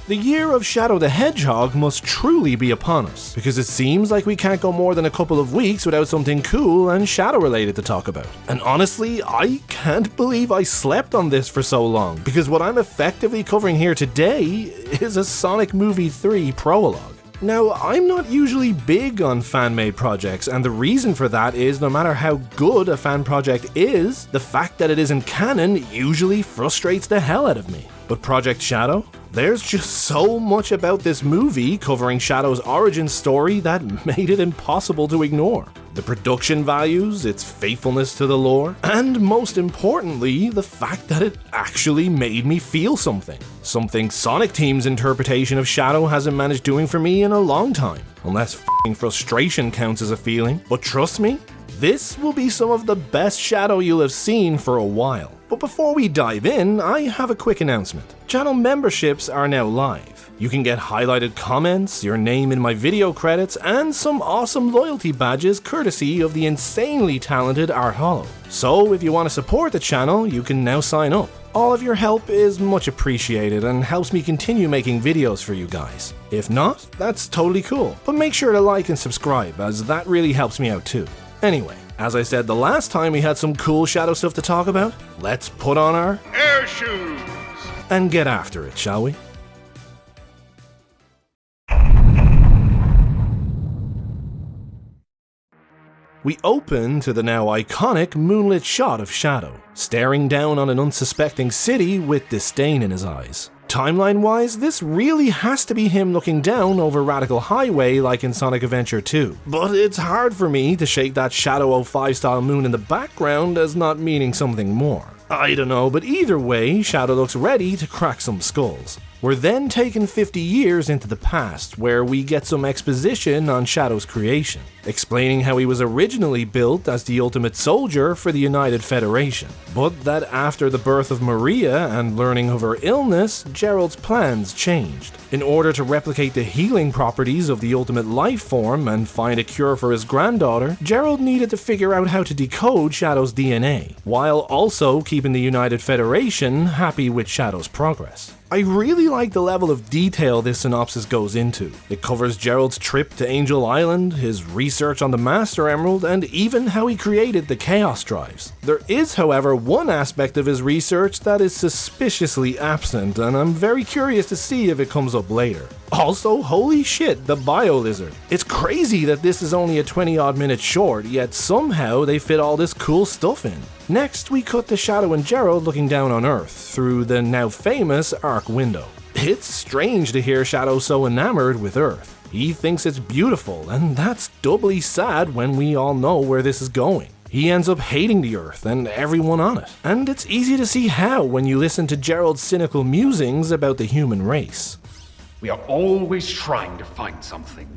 The year of Shadow the Hedgehog must truly be upon us, because it seems like we can't go more than a couple of weeks without something cool and Shadow related to talk about. And honestly, I can't believe I slept on this for so long, because what I'm effectively covering here today is a Sonic Movie 3 prologue. Now, I'm not usually big on fan-made projects, and the reason for that is no matter how good a fan project is, the fact that it isn't canon usually frustrates the hell out of me. But Project Shadow? There's just so much about this movie covering Shadow's origin story that made it impossible to ignore. The production values, its faithfulness to the lore, and most importantly, the fact that it actually made me feel something. Something Sonic Team's interpretation of Shadow hasn't managed doing for me in a long time. Unless f***ing frustration counts as a feeling. But trust me, this will be some of the best Shadow you'll have seen for a while. But before we dive in, I have a quick announcement. Channel memberships are now live. You can get highlighted comments, your name in my video credits, and some awesome loyalty badges courtesy of the insanely talented Art Hollow. So if you want to support the channel, you can now sign up. All of your help is much appreciated and helps me continue making videos for you guys. If not, that's totally cool. But make sure to like and subscribe, as that really helps me out too. Anyway, as I said the last time we had some cool Shadow stuff to talk about, let's put on our air shoes and get after it, shall we? We open to the now iconic moonlit shot of Shadow, staring down on an unsuspecting city with disdain in his eyes. Timeline-wise, this really has to be him looking down over Radical Highway like in Sonic Adventure 2. But it's hard for me to shake that Shadow 05 style moon in the background as not meaning something more. I don't know, but either way, Shadow looks ready to crack some skulls. We're then taken 50 years into the past, where we get some exposition on Shadow's creation, explaining how he was originally built as the ultimate soldier for the United Federation, but that after the birth of Maria and learning of her illness, Gerald's plans changed. In order to replicate the healing properties of the ultimate life form and find a cure for his granddaughter, Gerald needed to figure out how to decode Shadow's DNA, while also keeping the United Federation happy with Shadow's progress. I really like the level of detail this synopsis goes into. It covers Gerald's trip to Angel Island, his research on the Master Emerald, and even how he created the Chaos Drives. There is, however, one aspect of his research that is suspiciously absent, and I'm very curious to see if it comes up later. Also, holy shit, the Bio Lizard. It's crazy that this is only a 20-odd minute short, yet somehow they fit all this cool stuff in. Next, we cut to Shadow and Gerald looking down on Earth through the now famous Arc window. It's strange to hear Shadow so enamored with Earth. He thinks it's beautiful, and that's doubly sad when we all know where this is going. He ends up hating the Earth and everyone on it. And it's easy to see how when you listen to Gerald's cynical musings about the human race. We are always trying to find something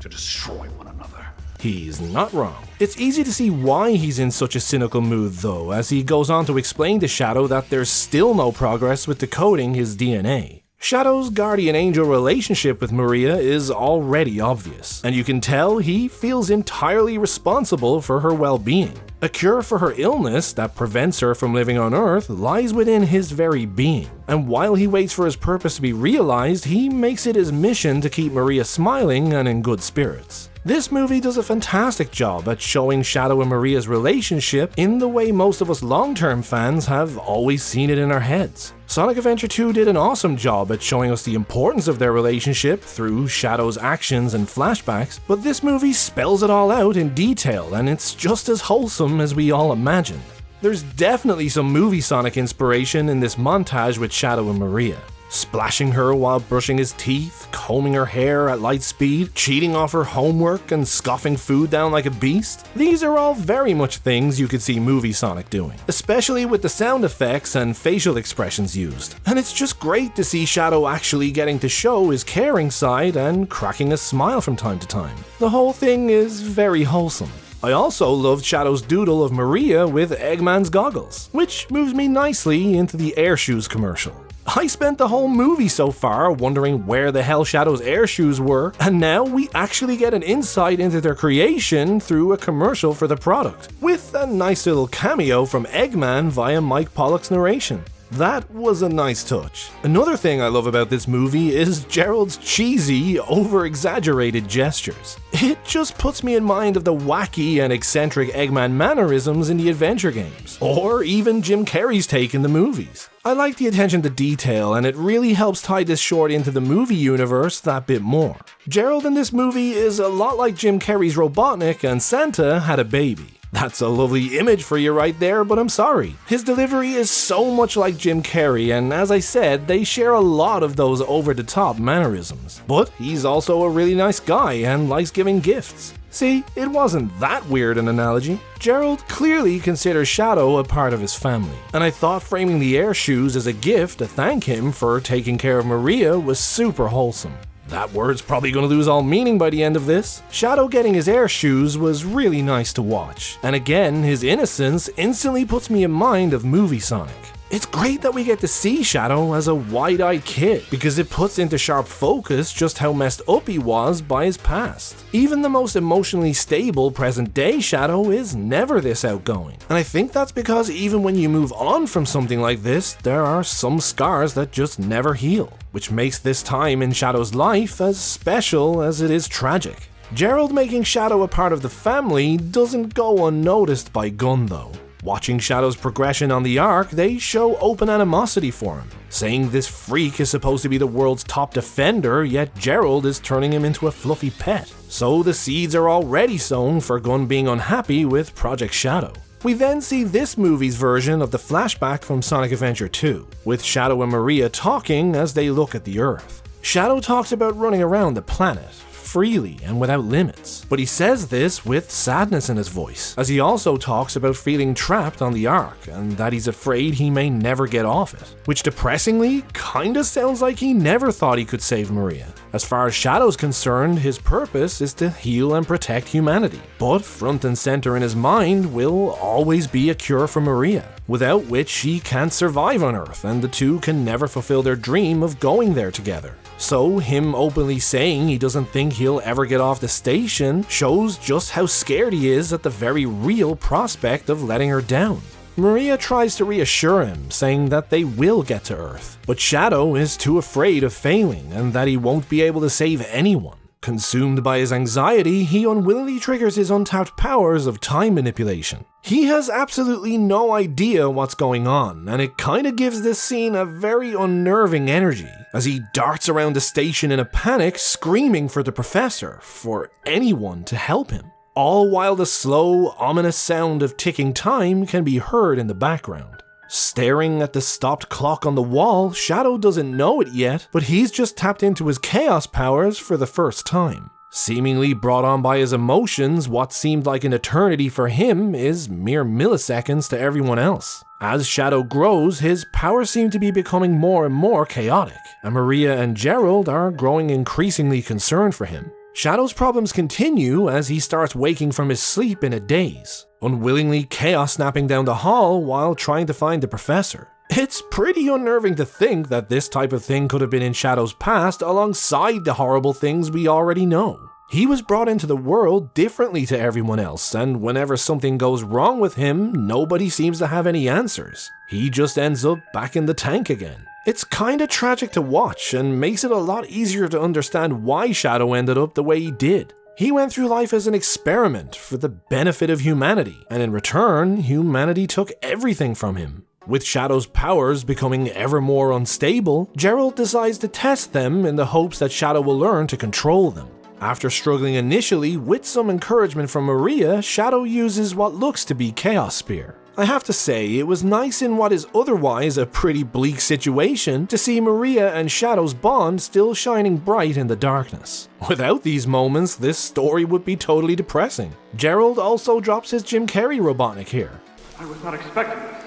to destroy one another. He's not wrong. It's easy to see why he's in such a cynical mood though, as he goes on to explain to Shadow that there's still no progress with decoding his DNA. Shadow's guardian angel relationship with Maria is already obvious, and you can tell he feels entirely responsible for her well-being. A cure for her illness that prevents her from living on Earth lies within his very being, and while he waits for his purpose to be realized, he makes it his mission to keep Maria smiling and in good spirits. This movie does a fantastic job at showing Shadow and Maria's relationship in the way most of us long-term fans have always seen it in our heads. Sonic Adventure 2 did an awesome job at showing us the importance of their relationship through Shadow's actions and flashbacks, but this movie spells it all out in detail, and it's just as wholesome as we all imagined. There's definitely some movie Sonic inspiration in this montage with Shadow and Maria. Splashing her while brushing his teeth, combing her hair at light speed, cheating off her homework, and scoffing food down like a beast. These are all very much things you could see movie Sonic doing, especially with the sound effects and facial expressions used. And it's just great to see Shadow actually getting to show his caring side and cracking a smile from time to time. The whole thing is very wholesome. I also loved Shadow's doodle of Maria with Eggman's goggles, which moves me nicely into the Air Shoes commercial. I spent the whole movie so far wondering where the hell Shadow's air shoes were, and now we actually get an insight into their creation through a commercial for the product, with a nice little cameo from Eggman via Mike Pollock's narration. That was a nice touch. Another thing I love about this movie is Gerald's cheesy, over-exaggerated gestures. It just puts me in mind of the wacky and eccentric Eggman mannerisms in the adventure games, or even Jim Carrey's take in the movies. I like the attention to detail, and it really helps tie this short into the movie universe that bit more. Gerald in this movie is a lot like Jim Carrey's Robotnik and Santa had a baby. That's a lovely image for you right there, but I'm sorry. His delivery is so much like Jim Carrey, and as I said, they share a lot of those over-the-top mannerisms. But he's also a really nice guy and likes giving gifts. See, it wasn't that weird an analogy. Gerald clearly considers Shadow a part of his family, and I thought framing the air shoes as a gift to thank him for taking care of Maria was super wholesome. That word's probably going to lose all meaning by the end of this. Shadow getting his air shoes was really nice to watch, and again, his innocence instantly puts me in mind of Movie Sonic. It's great that we get to see Shadow as a wide-eyed kid, because it puts into sharp focus just how messed up he was by his past. Even the most emotionally stable present-day Shadow is never this outgoing, and I think that's because even when you move on from something like this, there are some scars that just never heal, which makes this time in Shadow's life as special as it is tragic. Gerald making Shadow a part of the family doesn't go unnoticed by Gunn though. Watching Shadow's progression on the arc, they show open animosity for him, saying this freak is supposed to be the world's top defender, yet Gerald is turning him into a fluffy pet. So the seeds are already sown for Gunn being unhappy with Project Shadow. We then see this movie's version of the flashback from Sonic Adventure 2, with Shadow and Maria talking as they look at the Earth. Shadow talks about running around the planet, freely and without limits, but he says this with sadness in his voice, as he also talks about feeling trapped on the Ark and that he's afraid he may never get off it, which depressingly kinda sounds like he never thought he could save Maria. As far as Shadow's concerned, his purpose is to heal and protect humanity, but front and center in his mind will always be a cure for Maria, without which she can't survive on Earth and the two can never fulfill their dream of going there together. So him openly saying he doesn't think he'll ever get off the station shows just how scared he is at the very real prospect of letting her down. Maria tries to reassure him, saying that they will get to Earth, but Shadow is too afraid of failing and that he won't be able to save anyone. Consumed by his anxiety, he unwillingly triggers his untapped powers of time manipulation. He has absolutely no idea what's going on, and it kinda gives this scene a very unnerving energy, as he darts around the station in a panic, screaming for the professor, for anyone to help him. All while the slow, ominous sound of ticking time can be heard in the background. Staring at the stopped clock on the wall, Shadow doesn't know it yet, but he's just tapped into his chaos powers for the first time. Seemingly brought on by his emotions, what seemed like an eternity for him is mere milliseconds to everyone else. As Shadow grows, his powers seem to be becoming more and more chaotic, and Maria and Gerald are growing increasingly concerned for him. Shadow's problems continue as he starts waking from his sleep in a daze, unwillingly chaos snapping down the hall while trying to find the professor. It's pretty unnerving to think that this type of thing could have been in Shadow's past alongside the horrible things we already know. He was brought into the world differently to everyone else, and whenever something goes wrong with him, nobody seems to have any answers. He just ends up back in the tank again. It's kinda tragic to watch and makes it a lot easier to understand why Shadow ended up the way he did. He went through life as an experiment for the benefit of humanity, and in return, humanity took everything from him. With Shadow's powers becoming ever more unstable, Gerald decides to test them in the hopes that Shadow will learn to control them. After struggling initially, with some encouragement from Maria, Shadow uses what looks to be Chaos Spear. I have to say, it was nice in what is otherwise a pretty bleak situation to see Maria and Shadow's bond still shining bright in the darkness. Without these moments, this story would be totally depressing. Gerald also drops his Jim Carrey Robotnik here. I was not expecting this,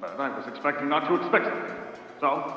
but I was expecting not to expect it. So,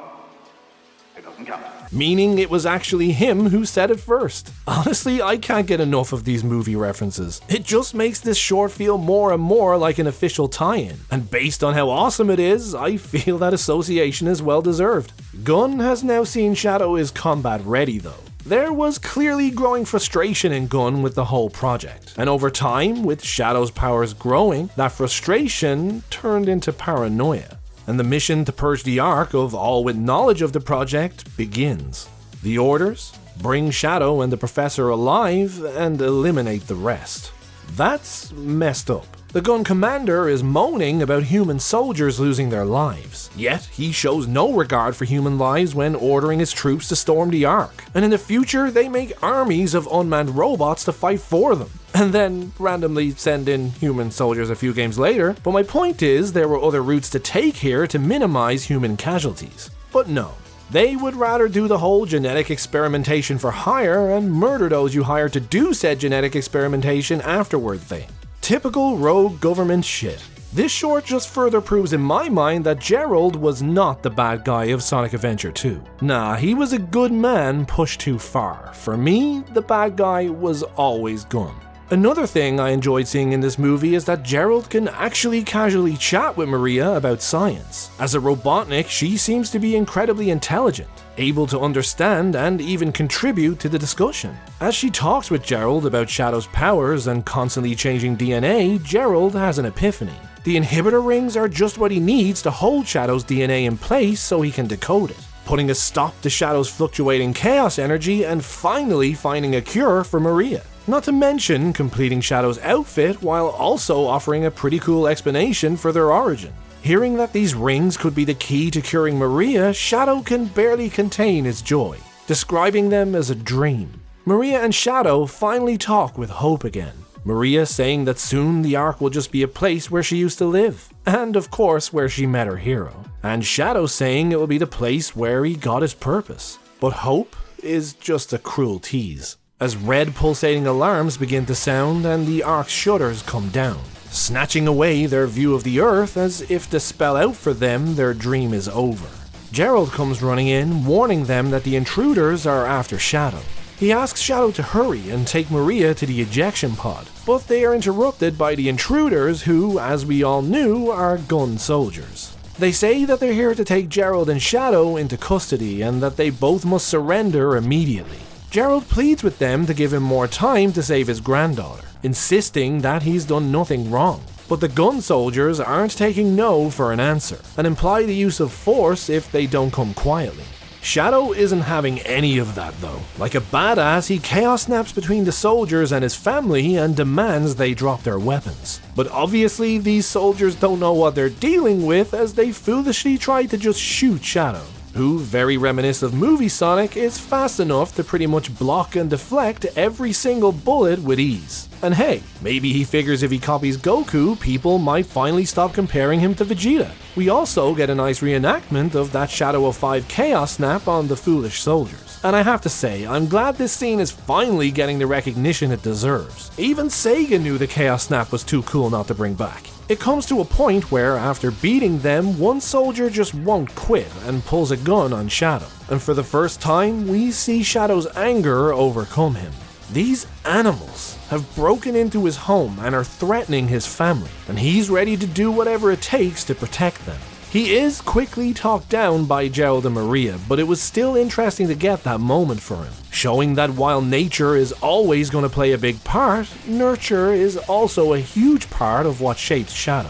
it doesn't count. Meaning it was actually him who said it first. Honestly, I can't get enough of these movie references. It just makes this short feel more and more like an official tie-in. And based on how awesome it is, I feel that association is well deserved. Gunn has now seen Shadow is combat ready though. There was clearly growing frustration in Gunn with the whole project. And over time, with Shadow's powers growing, that frustration turned into paranoia. and the mission to purge the Ark of all with knowledge of the project begins. The orders? Bring Shadow and the Professor alive and eliminate the rest. That's messed up. The gun commander is moaning about human soldiers losing their lives, yet he shows no regard for human lives when ordering his troops to storm the Ark, and in the future they make armies of unmanned robots to fight for them, and then randomly send in human soldiers a few games later. But my point is, there were other routes to take here to minimize human casualties. But no, they would rather do the whole genetic experimentation for hire and murder those you hire to do said genetic experimentation afterward thing. Typical rogue government shit. This short just further proves in my mind that Gerald was not the bad guy of Sonic Adventure 2. Nah, he was a good man pushed too far. For me, the bad guy was always Gun. Another thing I enjoyed seeing in this movie is that Gerald can actually casually chat with Maria about science. As a Robotnik, she seems to be incredibly intelligent, able to understand and even contribute to the discussion. As she talks with Gerald about Shadow's powers and constantly changing DNA, Gerald has an epiphany. The inhibitor rings are just what he needs to hold Shadow's DNA in place so he can decode it, putting a stop to Shadow's fluctuating chaos energy and finally finding a cure for Maria. Not to mention completing Shadow's outfit while also offering a pretty cool explanation for their origin. Hearing that these rings could be the key to curing Maria, Shadow can barely contain his joy, describing them as a dream. Maria and Shadow finally talk with hope again. Maria saying that soon the Ark will just be a place where she used to live, and of course where she met her hero. And Shadow saying it will be the place where he got his purpose. But hope is just a cruel tease, as red pulsating alarms begin to sound and the Ark's shutters come down, snatching away their view of the Earth as if to spell out for them their dream is over. Gerald comes running in, warning them that the Intruders are after Shadow. He asks Shadow to hurry and take Maria to the ejection pod, but they are interrupted by the Intruders who, as we all knew, are gun soldiers. They say that they're here to take Gerald and Shadow into custody and that they both must surrender immediately. Gerald pleads with them to give him more time to save his granddaughter, insisting that he's done nothing wrong. But the gun soldiers aren't taking no for an answer, and imply the use of force if they don't come quietly. Shadow isn't having any of that though. Like a badass, he chaos snaps between the soldiers and his family and demands they drop their weapons. But obviously these soldiers don't know what they're dealing with as they foolishly try to just shoot Shadow, who, very reminiscent of movie Sonic, is fast enough to pretty much block and deflect every single bullet with ease. And hey, maybe he figures if he copies Goku, people might finally stop comparing him to Vegeta. We also get a nice reenactment of that Shadow of 5 Chaos Snap on the foolish soldiers. And I have to say, I'm glad this scene is finally getting the recognition it deserves. Even Sega knew the Chaos Snap was too cool not to bring back. It comes to a point where, after beating them, one soldier just won't quit and pulls a gun on Shadow. And for the first time, we see Shadow's anger overcome him. These animals have broken into his home and are threatening his family, and he's ready to do whatever it takes to protect them. He is quickly talked down by Joao and Maria, but it was still interesting to get that moment for him, showing that while nature is always going to play a big part, nurture is also a huge part of what shapes Shadow.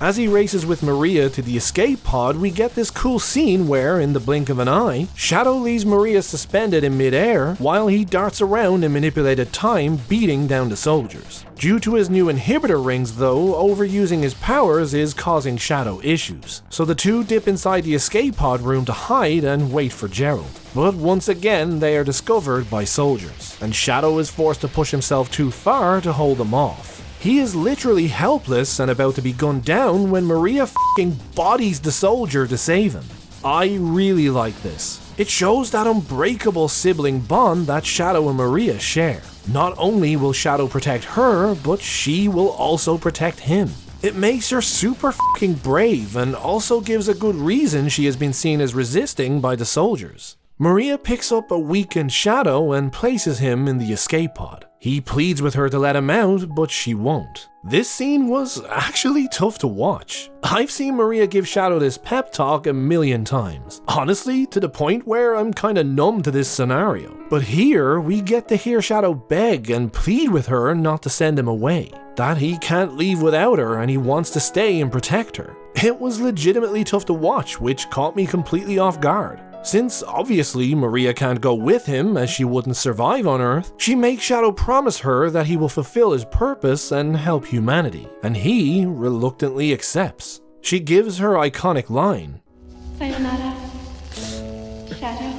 As he races with Maria to the escape pod, we get this cool scene where, in the blink of an eye, Shadow leaves Maria suspended in midair while he darts around in manipulated time, beating down the soldiers. Due to his new inhibitor rings though, overusing his powers is causing Shadow issues, so the two dip inside the escape pod room to hide and wait for Gerald. But once again they are discovered by soldiers, and Shadow is forced to push himself too far to hold them off. He is literally helpless and about to be gunned down when Maria f***ing bodies the soldier to save him. I really like this. It shows that unbreakable sibling bond that Shadow and Maria share. Not only will Shadow protect her, but she will also protect him. It makes her super f***ing brave and also gives a good reason she has been seen as resisting by the soldiers. Maria picks up a weakened Shadow and places him in the escape pod. He pleads with her to let him out, but she won't. This scene was actually tough to watch. I've seen Maria give Shadow this pep talk a million times. Honestly, to the point where I'm kinda numb to this scenario. But here, we get to hear Shadow beg and plead with her not to send him away. That he can't leave without her and he wants to stay and protect her. It was legitimately tough to watch, which caught me completely off guard. Since obviously Maria can't go with him as she wouldn't survive on Earth, she makes Shadow promise her that he will fulfill his purpose and help humanity, and he reluctantly accepts. She gives her iconic line, "Sayonara, Shadow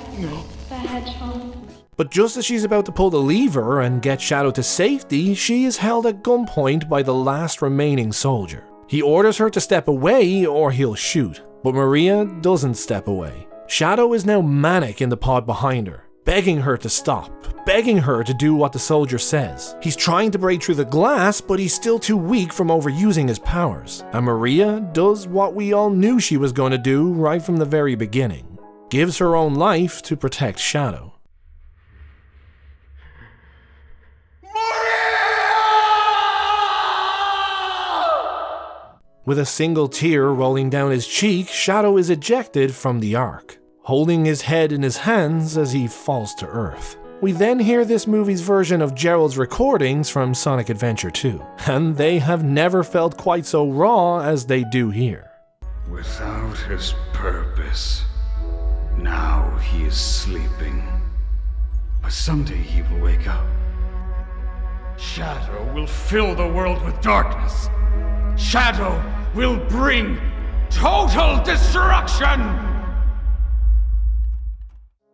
the Hedgehog." But just as she's about to pull the lever and get Shadow to safety, she is held at gunpoint by the last remaining soldier. He orders her to step away or he'll shoot, but Maria doesn't step away. Shadow is now manic in the pod behind her, begging her to stop, begging her to do what the soldier says. He's trying to break through the glass, but he's still too weak from overusing his powers. And Maria does what we all knew she was going to do right from the very beginning. Gives her own life to protect Shadow. With a single tear rolling down his cheek, Shadow is ejected from the Ark, holding his head in his hands as he falls to Earth. We then hear this movie's version of Gerald's recordings from Sonic Adventure 2, and they have never felt quite so raw as they do here. Without his purpose, now he is sleeping. But someday he will wake up. Shadow will fill the world with darkness. Shadow will bring total destruction!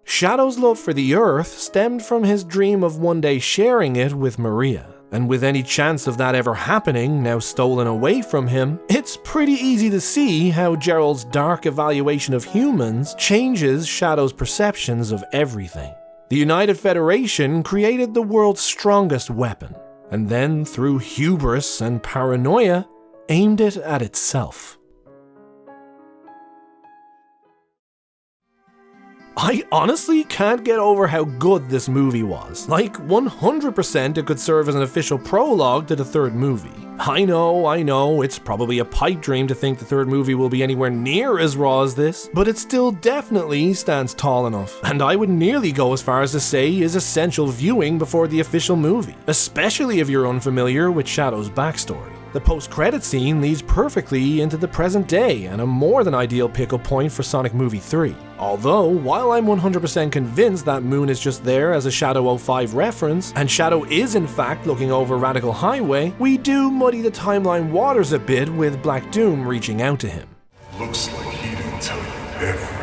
Shadow's love for the Earth stemmed from his dream of one day sharing it with Maria. And with any chance of that ever happening now stolen away from him, it's pretty easy to see how Gerald's dark evaluation of humans changes Shadow's perceptions of everything. The United Federation created the world's strongest weapon, and then through hubris and paranoia, aimed it at itself. I honestly can't get over how good this movie was. Like, 100% it could serve as an official prologue to the third movie. I know, it's probably a pipe dream to think the third movie will be anywhere near as raw as this, but it still definitely stands tall enough. And I would nearly go as far as to say is essential viewing before the official movie, especially if you're unfamiliar with Shadow's backstory. The post-credit scene leads perfectly into the present day and a more than ideal pick-up point for Sonic Movie 3. Although, while I'm 100% convinced that Moon is just there as a Shadow 05 reference, and Shadow is in fact looking over Radical Highway, we do muddy the timeline waters a bit with Black Doom reaching out to him. Looks like he didn't tell you everything.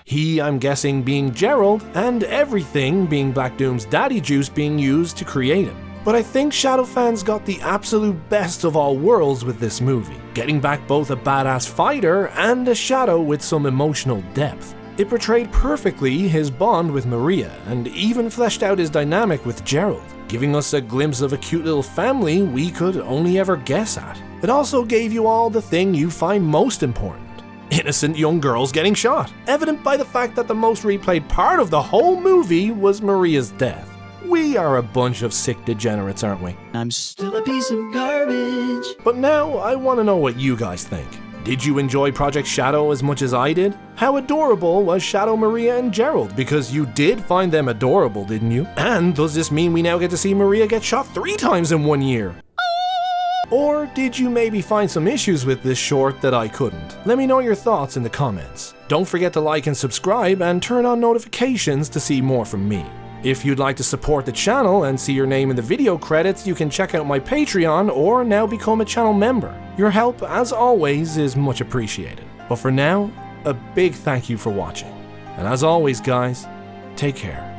He, I'm guessing, being Gerald, and everything being Black Doom's daddy juice being used to create him. But I think Shadow fans got the absolute best of all worlds with this movie, getting back both a badass fighter and a Shadow with some emotional depth. It portrayed perfectly his bond with Maria, and even fleshed out his dynamic with Gerald, giving us a glimpse of a cute little family we could only ever guess at. It also gave you all the thing you find most important: innocent young girls getting shot, evident by the fact that the most replayed part of the whole movie was Maria's death. We are a bunch of sick degenerates, aren't we? I'm still a piece of garbage. But now I want to know what you guys think. Did you enjoy Project Shadow as much as I did? How adorable was Shadow, Maria, and Gerald? Because you did find them adorable, didn't you? And does this mean we now get to see Maria get shot 3 times in 1 year? Or did you maybe find some issues with this short that I couldn't? Let me know your thoughts in the comments. Don't forget to like and subscribe and turn on notifications to see more from me. If you'd like to support the channel and see your name in the video credits, you can check out my Patreon or now become a channel member. Your help, as always, is much appreciated. But for now, a big thank you for watching. And as always, guys, take care.